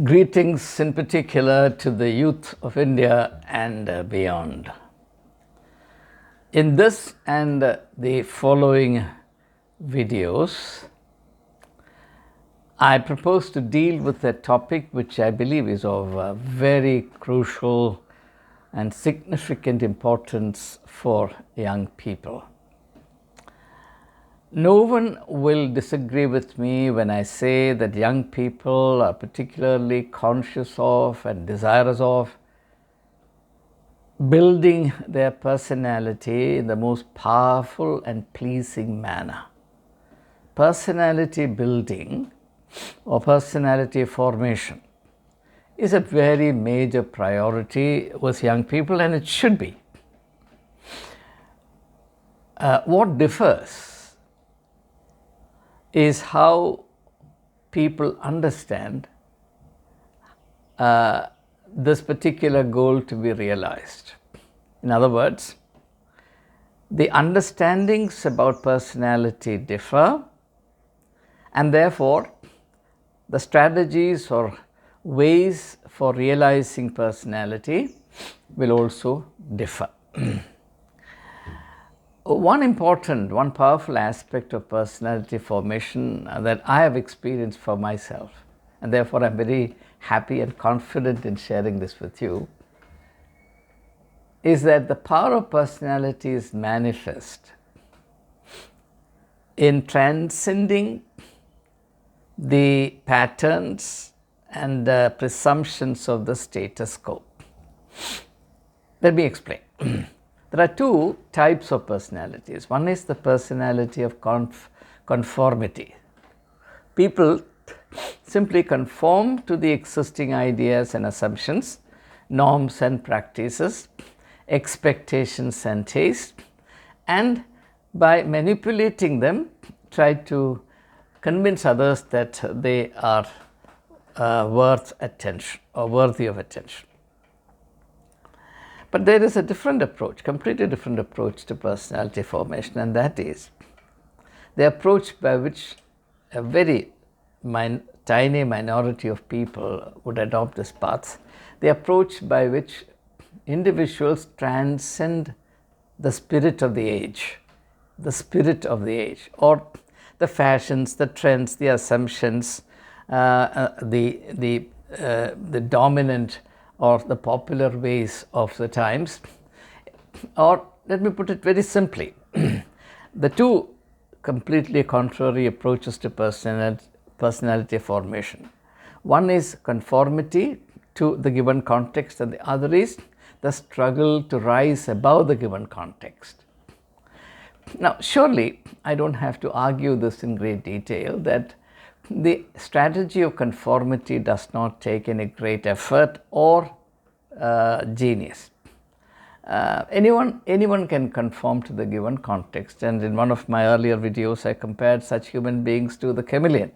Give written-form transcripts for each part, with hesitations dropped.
Greetings in particular to the youth of India and beyond. In this and the following videos, I propose to deal with a topic which I believe is of very crucial and significant importance for young people. No one will disagree with me when I say that young people are particularly conscious of and desirous of building their personality in the most powerful and pleasing manner. Personality building or personality formation is a very major priority with young people, and it should be. What differs is how people understand this particular goal to be realized. In other words, the understandings about personality differ, and therefore the strategies or ways for realizing personality will also differ. One powerful aspect of personality formation that I have experienced for myself, and therefore I'm very happy and confident in sharing this with you, is that the power of personality is manifest in transcending the patterns and presumptions of the status quo. Let me explain. There are two types of personalities. One is the personality of conformity. People simply conform to the existing ideas and assumptions, norms and practices, expectations and tastes, and by manipulating them, try to convince others that they are worth attention or worthy of attention. But there is a different approach, completely different approach to personality formation, and that is the approach by which a very tiny minority of people would adopt this path, the approach by which individuals transcend the spirit of the age, or the fashions, the trends, the assumptions, the dominant or the popular ways of the times. Or let me put it very simply, the two completely contrary approaches to personality formation. One is conformity to the given context, and the other is the struggle to rise above the given context. Now, surely I don't have to argue this in great detail, that the strategy of conformity does not take any great effort or genius. Anyone can conform to the given context, and in one of my earlier videos I compared such human beings to the chameleon,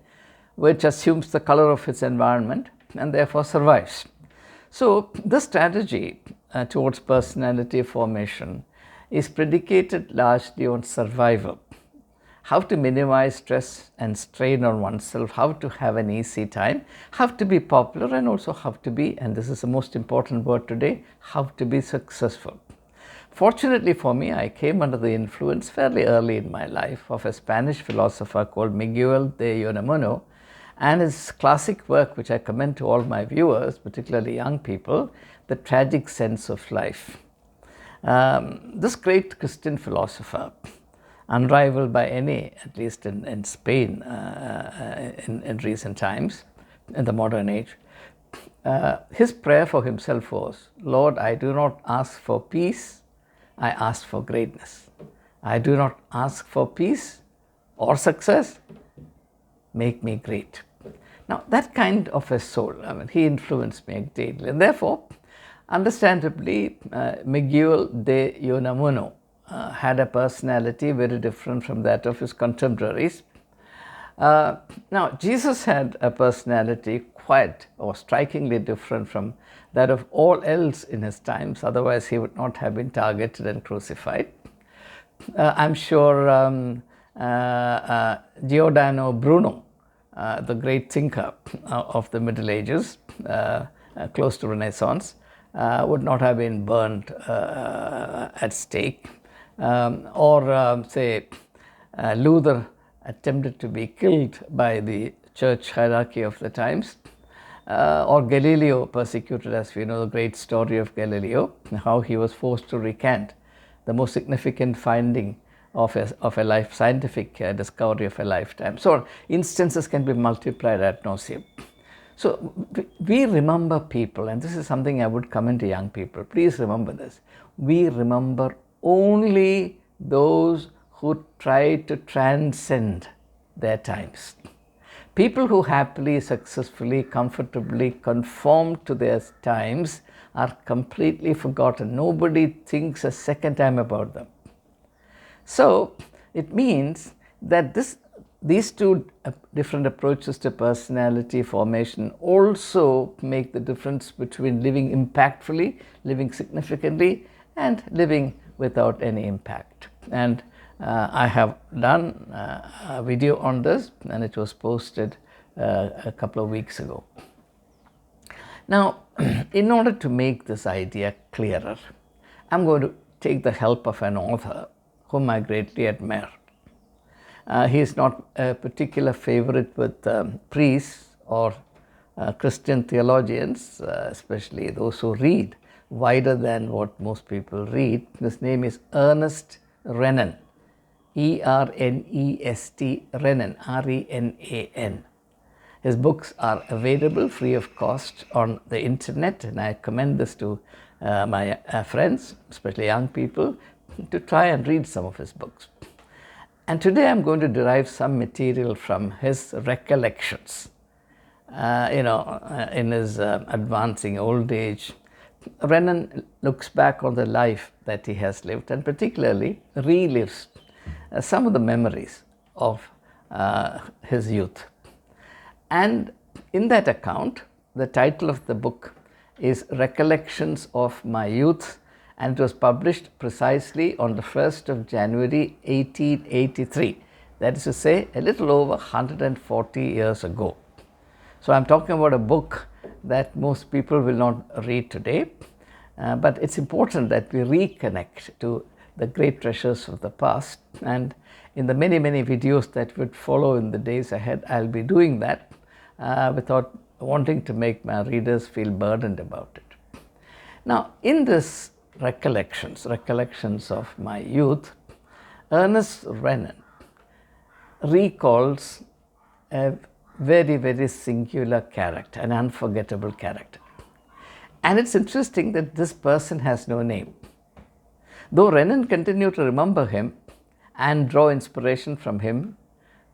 which assumes the color of its environment and therefore survives. So this strategy towards personality formation is predicated largely on survival. How to minimize stress and strain on oneself, how to have an easy time, how to be popular, and also how to be, and this is the most important word today, how to be successful. Fortunately for me, I came under the influence fairly early in my life of a Spanish philosopher called Miguel de Unamuno, and his classic work, which I commend to all my viewers, particularly young people, The Tragic Sense of Life. This great Christian philosopher, unrivaled by any, at least in Spain in recent times, in the modern age, his prayer for himself was, Lord, I do not ask for peace, I ask for greatness. I do not ask for peace or success, make me great. Now, that kind of a soul, he influenced me greatly, and therefore, understandably, Miguel de Unamuno had a personality very different from that of his contemporaries. Now, Jesus had a personality quite or strikingly different from that of all else in his times, otherwise he would not have been targeted and crucified. I'm sure Giordano Bruno the great thinker of the Middle Ages, close to Renaissance, would not have been burned at stake, or say Luther attempted to be killed by the church hierarchy of the times, or Galileo persecuted, as we know the great story of Galileo, how he was forced to recant the most significant finding of a life, scientific discovery of a lifetime. So instances can be multiplied ad nauseum. So we remember people, and this is something I would commend to young people. Please remember this. We remember only those who try to transcend their times. People who happily, successfully, comfortably conform to their times are completely forgotten. Nobody thinks a second time about them. So it means that these two different approaches to personality formation also make the difference between living impactfully, living significantly, and living without any impact. And I have done a video on this, and it was posted a couple of weeks ago. Now, in order to make this idea clearer, I'm going to take the help of an author whom I greatly admire. He is not a particular favorite with priests or Christian theologians, especially those who read wider than what most people read. His name is Ernest Renan, E-R-N-E-S-T, Renan, R-E-N-A-N. His books are available free of cost on the internet, and I commend this to my friends, especially young people, to try and read some of his books. And today I'm going to derive some material from his recollections. In his advancing old age, Renan looks back on the life that he has lived and particularly relives some of the memories of his youth. And in that account, the title of the book is Recollections of My Youth, and it was published precisely on the 1st of January 1883. That is to say, a little over 140 years ago. So I'm talking about a book that most people will not read today, but it's important that we reconnect to the great treasures of the past. And in the many, many videos that would follow in the days ahead, I'll be doing that without wanting to make my readers feel burdened about it. Now, in this recollections of my youth, Ernest Renan recalls a very, very singular character, an unforgettable character. And it's interesting that this person has no name. Though Renan continued to remember him and draw inspiration from him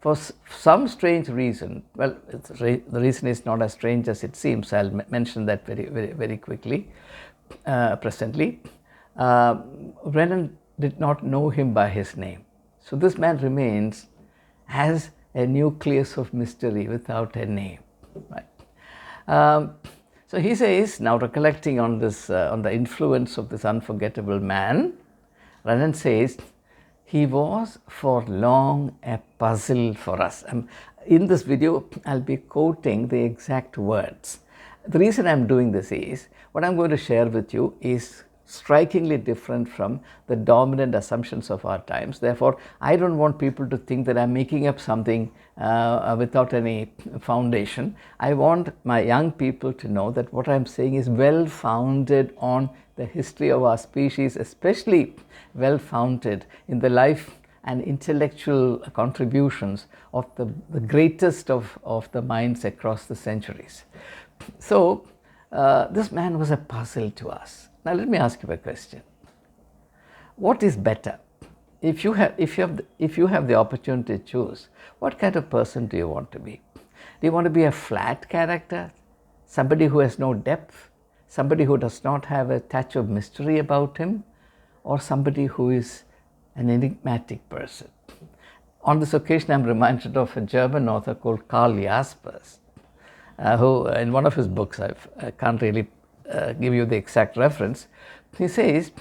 for some strange reason. Well, the reason is not as strange as it seems. I'll mention that very, very, very quickly. Presently, Renan did not know him by his name. So this man remains as a nucleus of mystery without a name. Right? So he says, now recollecting on this, on the influence of this unforgettable man, Renan says, he was for long a puzzle for us. In this video, I'll be quoting the exact words. The reason I'm doing this is, what I'm going to share with you is strikingly different from the dominant assumptions of our times. Therefore, I don't want people to think that I'm making up something without any foundation. I want my young people to know that what I'm saying is well founded on the history of our species, especially well founded in the life and intellectual contributions of the greatest of the minds across the centuries. So, this man was a puzzle to us. Now, let me ask you a question. What is better? If you have the opportunity to choose, what kind of person do you want to be? Do you want to be a flat character? Somebody who has no depth? Somebody who does not have a touch of mystery about him? Or somebody who is an enigmatic person? On this occasion, I'm reminded of a German author called Karl Jaspers, who in one of his books, I can't really give you the exact reference, he says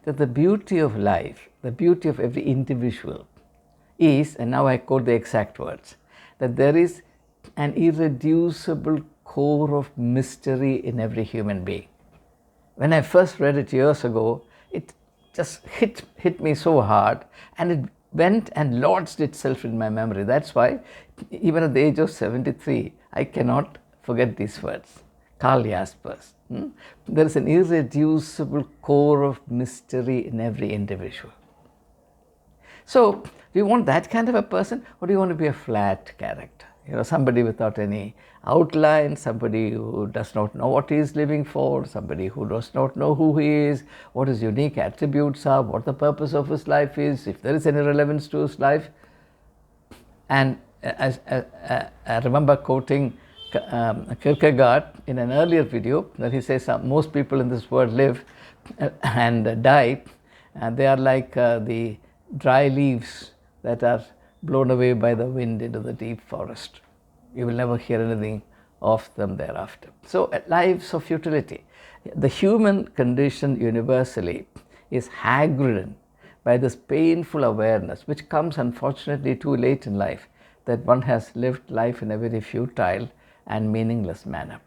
that the beauty of life, the beauty of every individual is, and now I quote the exact words, that there is an irreducible core of mystery in every human being. When I first read it years ago, it just hit me so hard, and it went and lodged itself in my memory. That's why, even at the age of 73, I cannot forget these words. Karl Jaspers. There is an irreducible core of mystery in every individual. So, do you want that kind of a person, or do you want to be a flat character? Somebody without any outline, somebody who does not know what he is living for, somebody who does not know who he is, what his unique attributes are, what the purpose of his life is, if there is any relevance to his life. And I remember quoting Kierkegaard in an earlier video, where he says most people in this world live and die, and they are like the dry leaves that are blown away by the wind into the deep forest. You will never hear anything of them thereafter. So, lives of futility. The human condition universally is hag-ridden by this painful awareness, which comes unfortunately too late in life, that one has lived life in a very futile and meaningless manner.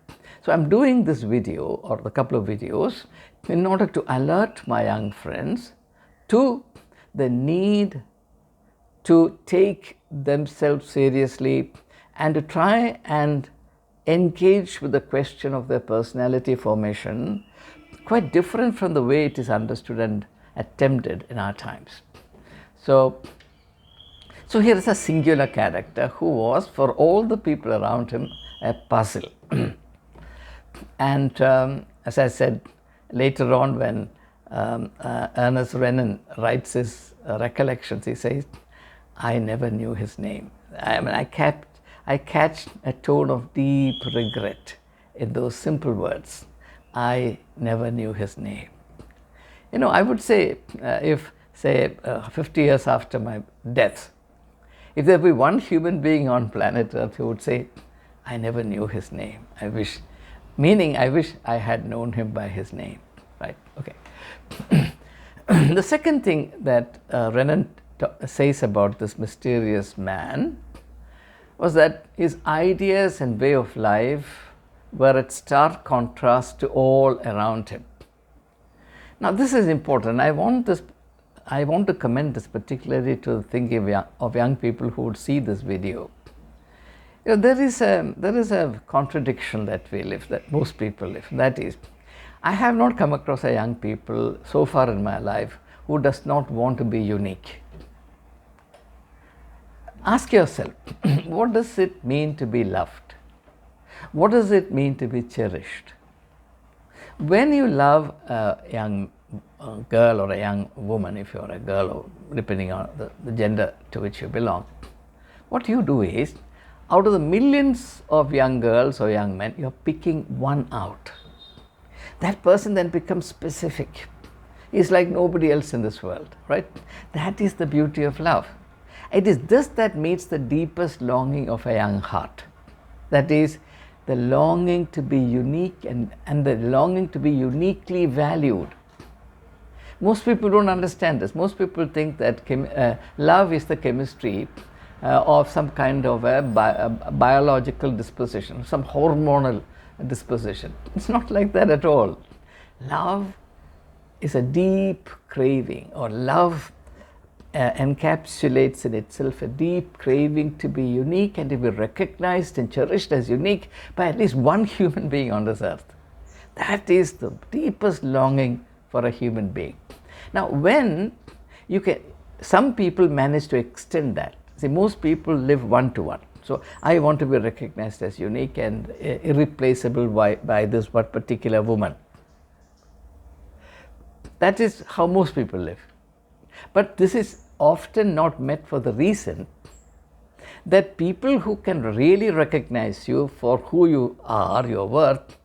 So, I am doing this video, or a couple of videos, in order to alert my young friends to the need to take themselves seriously and to try and engage with the question of their personality formation, quite different from the way it is understood and attempted in our times. So here is a singular character who was, for all the people around him, a puzzle. And as I said, later on, when Ernest Renan writes his recollections, he says, I never knew his name. I catch a tone of deep regret in those simple words. I never knew his name. I would say, if, say, 50 years after my death, if there be one human being on planet Earth who would say, I never knew his name, I wish I had known him by his name, right? Okay. The second thing that Renan says about this mysterious man was that his ideas and way of life were at stark contrast to all around him. Now, this is important. I want to commend this particularly to the thinking of young people who would see this video. There is a contradiction that we live, that most people live. That is, I have not come across a young people so far in my life who does not want to be unique. Ask yourself, what does it mean to be loved? What does it mean to be cherished? When you love a young girl or a young woman, if you're a girl, or depending on the gender to which you belong, what you do is, out of the millions of young girls or young men, you're picking one out. That person then becomes specific. He's like nobody else in this world, right? That is the beauty of love. It is this that meets the deepest longing of a young heart. That is, the longing to be unique and the longing to be uniquely valued. Most people don't understand this. Most people think that love is the chemistry of some kind of a biological disposition, some hormonal disposition. It's not like that at all. Love is a deep craving, or love encapsulates in itself a deep craving to be unique and to be recognized and cherished as unique by at least one human being on this earth. That is the deepest longing for a human being. Now, some people manage to extend that. See, most people live one-to-one. So, I want to be recognized as unique and irreplaceable by this one particular woman. That is how most people live. But this is often not met for the reason that people who can really recognize you for who you are, your worth,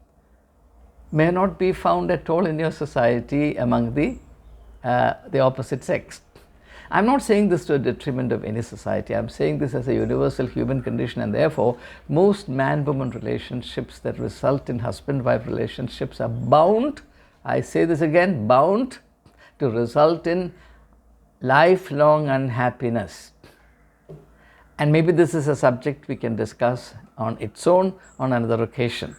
may not be found at all in your society among the opposite sex. I'm not saying this to a detriment of any society. I'm saying this as a universal human condition, and therefore most man-woman relationships that result in husband-wife relationships are bound, I say this again, bound to result in lifelong unhappiness. And maybe this is a subject we can discuss on its own on another occasion.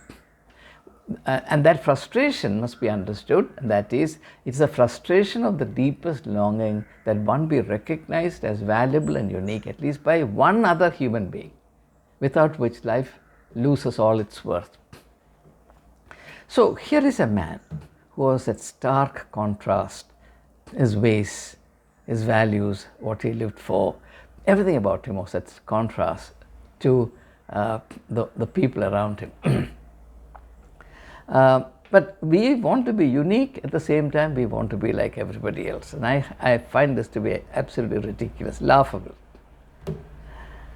And that frustration must be understood. That is, it's a frustration of the deepest longing that one be recognized as valuable and unique, at least by one other human being, without which life loses all its worth. So here is a man who was at stark contrast, his ways, his values, what he lived for, everything about him was at contrast to the people around him. But we want to be unique, at the same time we want to be like everybody else, and I find this to be absolutely ridiculous, laughable.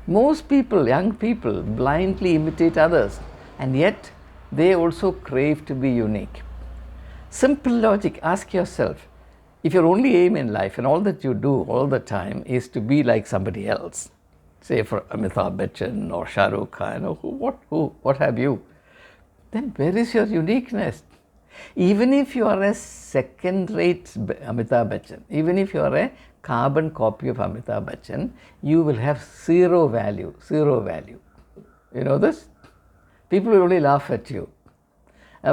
Most people, young people, blindly imitate others, and yet they also crave to be unique. Simple logic, ask yourself, if your only aim in life and all that you do all the time is to be like somebody else, say for Amitabh Bachchan or Shah Rukh Khan or what have you, then where is your uniqueness? Even if you are a second-rate Amitabh Bachchan, even if you are a carbon copy of Amitabh Bachchan, you will have zero value, zero value. You know this? People will only laugh at you.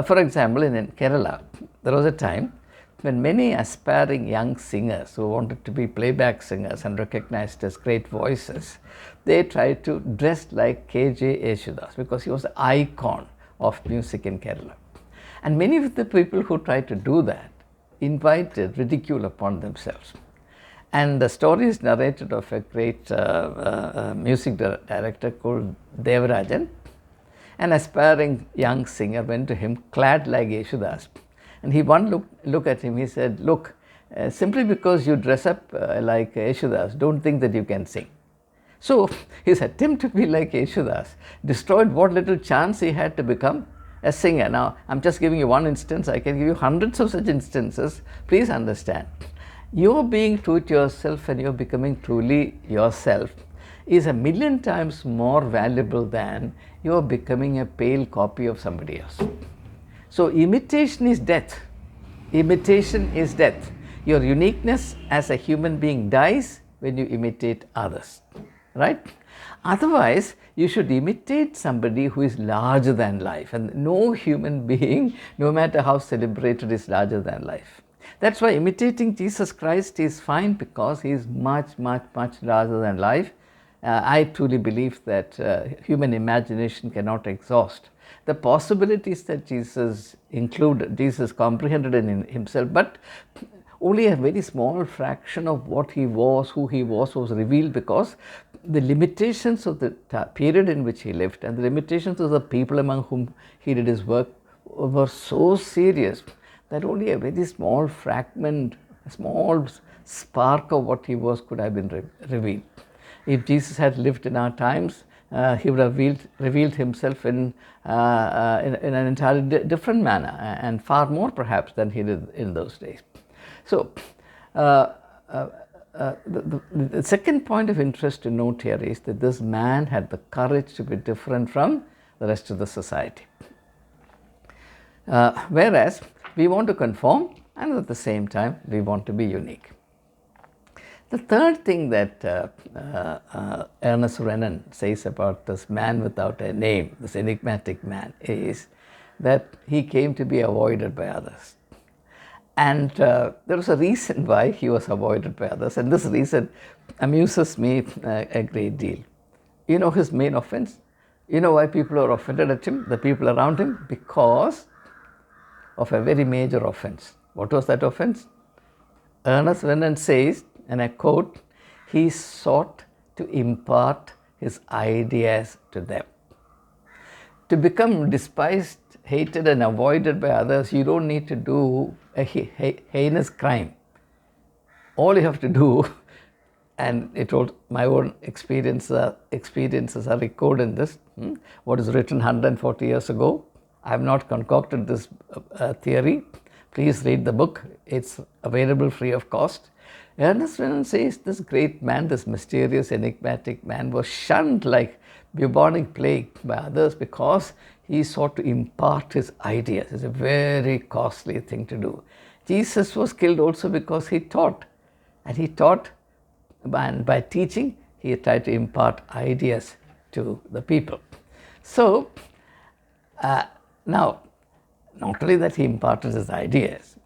For example, in Kerala, there was a time when many aspiring young singers who wanted to be playback singers and recognized as great voices, they tried to dress like K.J. Yesudas because he was the icon of music in Kerala. And many of the people who tried to do that invited ridicule upon themselves. And the story is narrated of a great music director called Devarajan. An aspiring young singer went to him clad like Yesudas. And he one look at him, he said, look, simply because you dress up like Yesudas, don't think that you can sing. So his attempt to be like Yesudas destroyed what little chance he had to become a singer. Now, I'm just giving you one instance. I can give you hundreds of such instances. Please understand, you're being true to yourself and you're becoming truly yourself is a million times more valuable than you're becoming a pale copy of somebody else. So imitation is death. Imitation is death. Your uniqueness as a human being dies when you imitate others, right? Otherwise, you should imitate somebody who is larger than life, and no human being, no matter how celebrated, is larger than life. That's why imitating Jesus Christ is fine, because he is much, much, much larger than life. I truly believe that human imagination cannot exhaust the possibilities that Jesus comprehended in himself, but only a very small fraction of what he was, who he was revealed, because the limitations of the period in which he lived and the limitations of the people among whom he did his work were so serious that only a very small fragment, a small spark of what he was could have been revealed. If Jesus had lived in our times, he would have revealed himself in an entirely different manner, and far more perhaps than he did in those days. So, the second point of interest to note here is that this man had the courage to be different from the rest of the society. Whereas we want to conform, and at the same time we want to be unique. The third thing that Ernest Renan says about this man without a name, this enigmatic man, is that he came to be avoided by others. And there was a reason why he was avoided by others, and this reason amuses me a great deal. You know his main offense? You know why people are offended at him, the people around him? Because of a very major offense. What was that offense? Ernest Renan says, and I quote, he sought to impart his ideas to them. To become despised, hated and avoided by others, you don't need to do a heinous crime. All you have to do, and it was my own experiences are recorded in this, what is written 140 years ago. I have not concocted this theory. Please read the book. It's available free of cost. Ernest Renan says this great man, this mysterious, enigmatic man, was shunned like bubonic plague by others because he sought to impart his ideas. It's a very costly thing to do. Jesus was killed also because he taught, and he taught, and by teaching, he tried to impart ideas to the people. So, now, not only that he imparted his ideas,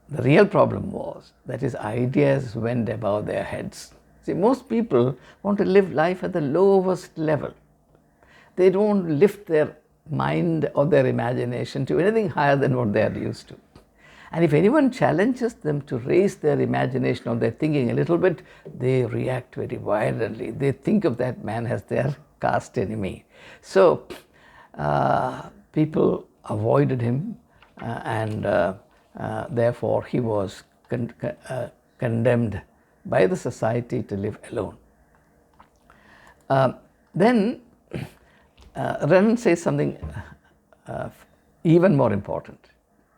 the real problem was that his ideas went above their heads. See, most people want to live life at the lowest level. They don't lift their mind or their imagination to anything higher than what they are used to. And if anyone challenges them to raise their imagination or their thinking a little bit, they react very violently. They think of that man as their cast enemy. So people avoided him and therefore he was condemned by the society to live alone. Then Renan says something even more important.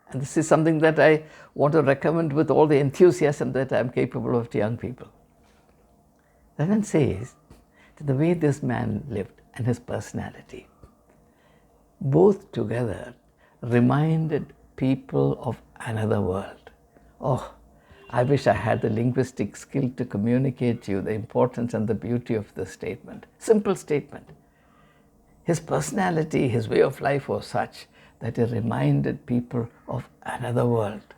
And this is something that I want to recommend with all the enthusiasm that I am capable of to young people. Renan says that the way this man lived and his personality, both together reminded people of another world. Oh, I wish I had the linguistic skill to communicate to you the importance and the beauty of this statement. Simple statement. His personality, his way of life was such that it reminded people of another world.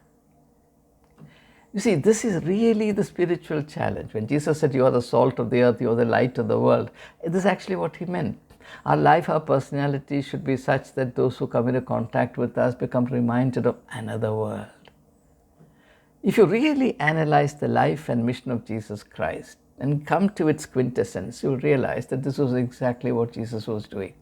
You see, this is really the spiritual challenge. When Jesus said, you are the salt of the earth, you are the light of the world, this is actually what he meant. Our life, our personality should be such that those who come into contact with us become reminded of another world. If you really analyze the life and mission of Jesus Christ and come to its quintessence, you'll realize that this was exactly what Jesus was doing.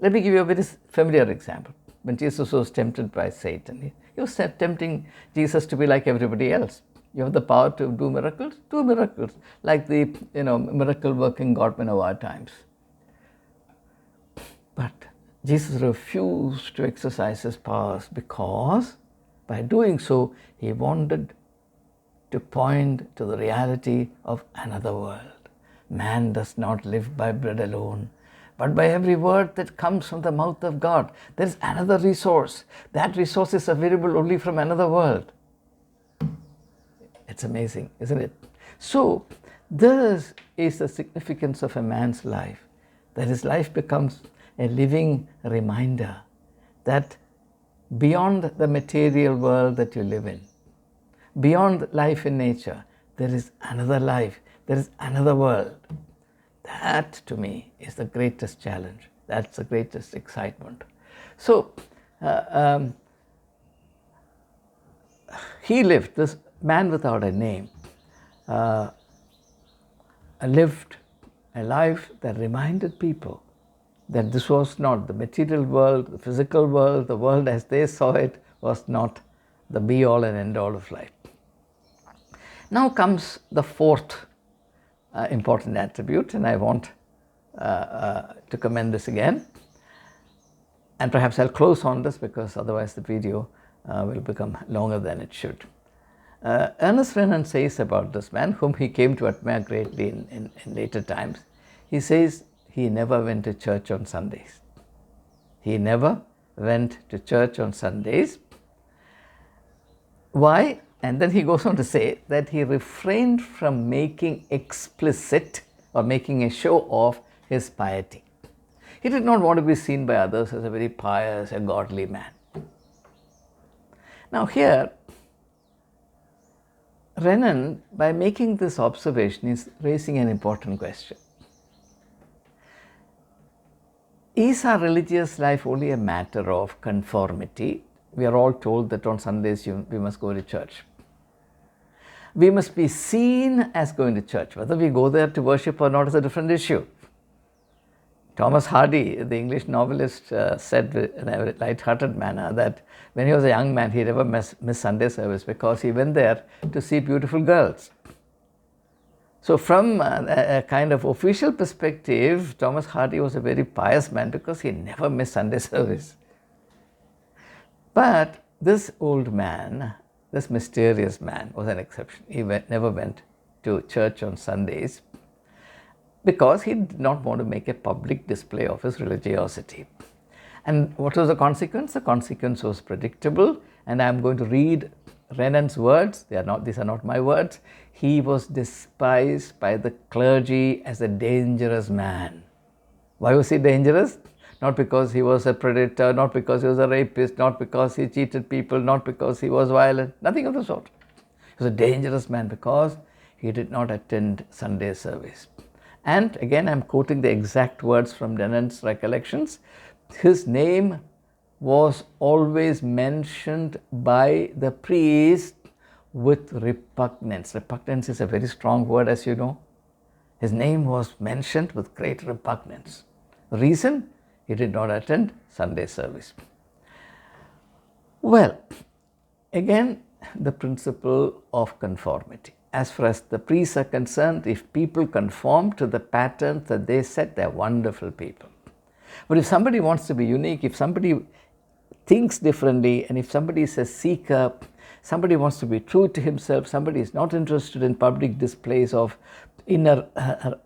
Let me give you a very familiar example. When Jesus was tempted by Satan, he was tempting Jesus to be like everybody else. You have the power to do miracles, do miracles, like the miracle working God in our times. But Jesus refused to exercise his powers because by doing so, he wanted to point to the reality of another world. Man does not live by bread alone, but by every word that comes from the mouth of God. There is another resource. That resource is available only from another world. It's amazing, isn't it? So, this is the significance of a man's life, that his life becomes a living reminder that beyond the material world that you live in, beyond life in nature, there is another life, there is another world. That to me is the greatest challenge. That's the greatest excitement. So he lived, this man without a name, lived a life that reminded people that this was not the material world, the physical world, the world as they saw it was not the be-all and end-all of life. Now comes the fourth important attribute, and I want to commend this again. And perhaps I'll close on this because otherwise the video will become longer than it should. Ernest Renan says about this man, whom he came to admire greatly in later times, he says he never went to church on Sundays. He never went to church on Sundays. Why? And then he goes on to say that he refrained from making explicit or making a show of his piety. He did not want to be seen by others as a very pious and godly man. Now here, Renan, by making this observation, is raising an important question. Is our religious life only a matter of conformity? We are all told that on Sundays we must go to church. We must be seen as going to church. Whether we go there to worship or not is a different issue. Thomas Hardy, the English novelist, said in a light-hearted manner that when he was a young man, he never missed Sunday service because he went there to see beautiful girls. So from a kind of official perspective, Thomas Hardy was a very pious man because he never missed Sunday service. But this old man, this mysterious man, was an exception. He never went to church on Sundays because he did not want to make a public display of his religiosity. And what was the consequence? The consequence was predictable, and I am going to read Renan's words. These are not my words. He was despised by the clergy as a dangerous man. Why was he dangerous? Not because he was a predator, not because he was a rapist, not because he cheated people, not because he was violent, nothing of the sort. He was a dangerous man because he did not attend Sunday service. And again, I'm quoting the exact words from Denon's recollections. His name was always mentioned by the priest with repugnance. Repugnance is a very strong word, as you know. His name was mentioned with great repugnance. The reason? He did not attend Sunday service. Well, again, the principle of conformity. As far as the priests are concerned, if people conform to the patterns that they set, they're wonderful people. But if somebody wants to be unique, if somebody thinks differently, and if somebody is a seeker, somebody wants to be true to himself, somebody is not interested in public displays of inner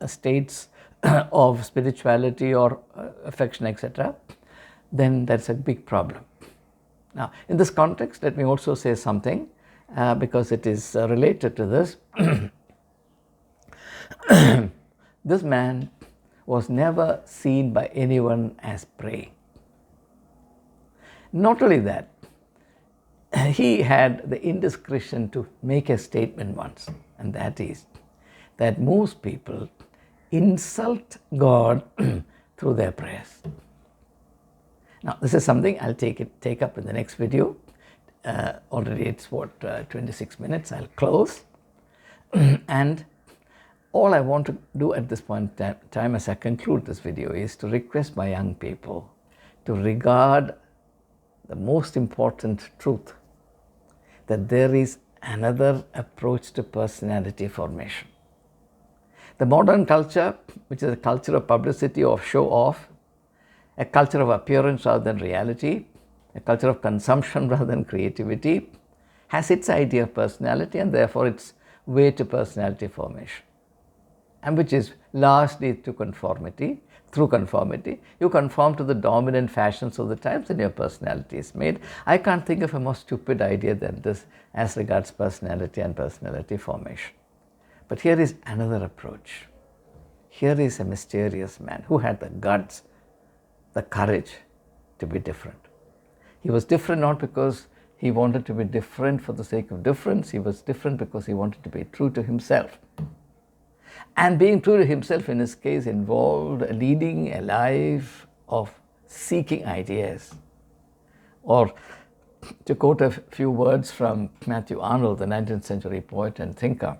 states of spirituality or affection, etc., then that's a big problem. Now, in this context, let me also say something because it is related to this. This man was never seen by anyone as praying. Not only that, he had the indiscretion to make a statement once, and that is that most people insult God through their prayers. Now, this is something I'll take up in the next video. Already it's 26 minutes. I'll close. And all I want to do at this point in time as I conclude this video is to request my young people to regard the most important truth, that there is another approach to personality formation. The modern culture, which is a culture of publicity, of show off, a culture of appearance rather than reality, a culture of consumption rather than creativity, has its idea of personality and therefore its way to personality formation, and which is largely to conformity. Through conformity, you conform to the dominant fashions of the times and your personality is made. I can't think of a more stupid idea than this as regards personality and personality formation. But here is another approach. Here is a mysterious man who had the guts, the courage to be different. He was different not because he wanted to be different for the sake of difference. He was different because he wanted to be true to himself. And being true to himself in his case involved leading a life of seeking ideas. Or to quote a few words from Matthew Arnold, the 19th century poet and thinker,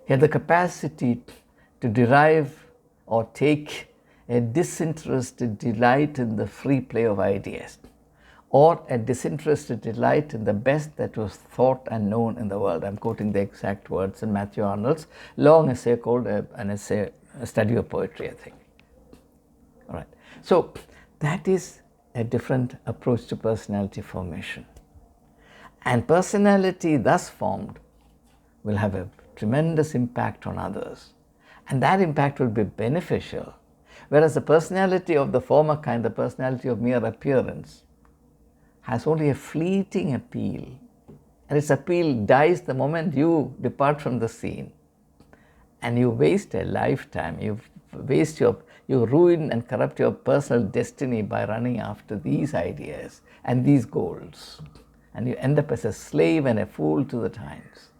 he had the capacity to derive or take a disinterested delight in the free play of ideas, or a disinterested delight in the best that was thought and known in the world. I'm quoting the exact words in Matthew Arnold's long essay called a study of poetry, I think. All right. So that is a different approach to personality formation. And personality thus formed will have a tremendous impact on others. And that impact will be beneficial. Whereas the personality of the former kind, the personality of mere appearance, has only a fleeting appeal, and its appeal dies the moment you depart from the scene, and you waste a lifetime. You ruin and corrupt your personal destiny by running after these ideas and these goals, and you end up as a slave and a fool to the times.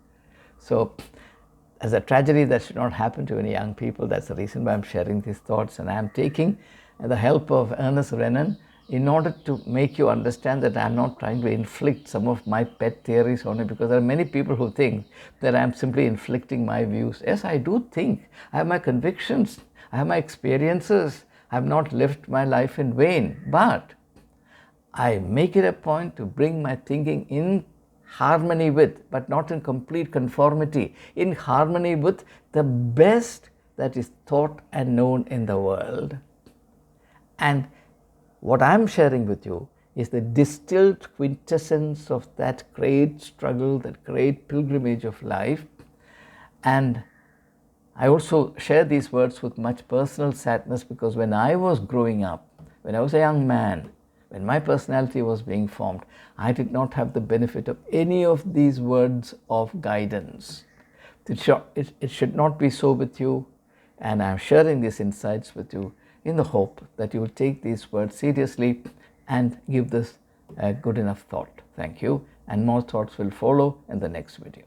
So, as a tragedy that should not happen to any young people, that's the reason why I'm sharing these thoughts, and I'm taking the help of Ernest Renan in order to make you understand that I'm not trying to inflict some of my pet theories on you, because there are many people who think that I'm simply inflicting my views. Yes, I do think. I have my convictions. I have my experiences. I have not lived my life in vain. But I make it a point to bring my thinking in harmony with, but not in complete conformity, in harmony with the best that is thought and known in the world. And what I'm sharing with you is the distilled quintessence of that great struggle, that great pilgrimage of life. And I also share these words with much personal sadness, because when I was growing up, when I was a young man, when my personality was being formed, I did not have the benefit of any of these words of guidance. It should not be so with you, and I'm sharing these insights with you in the hope that you will take these words seriously and give this a good enough thought. Thank you, and more thoughts will follow in the next video.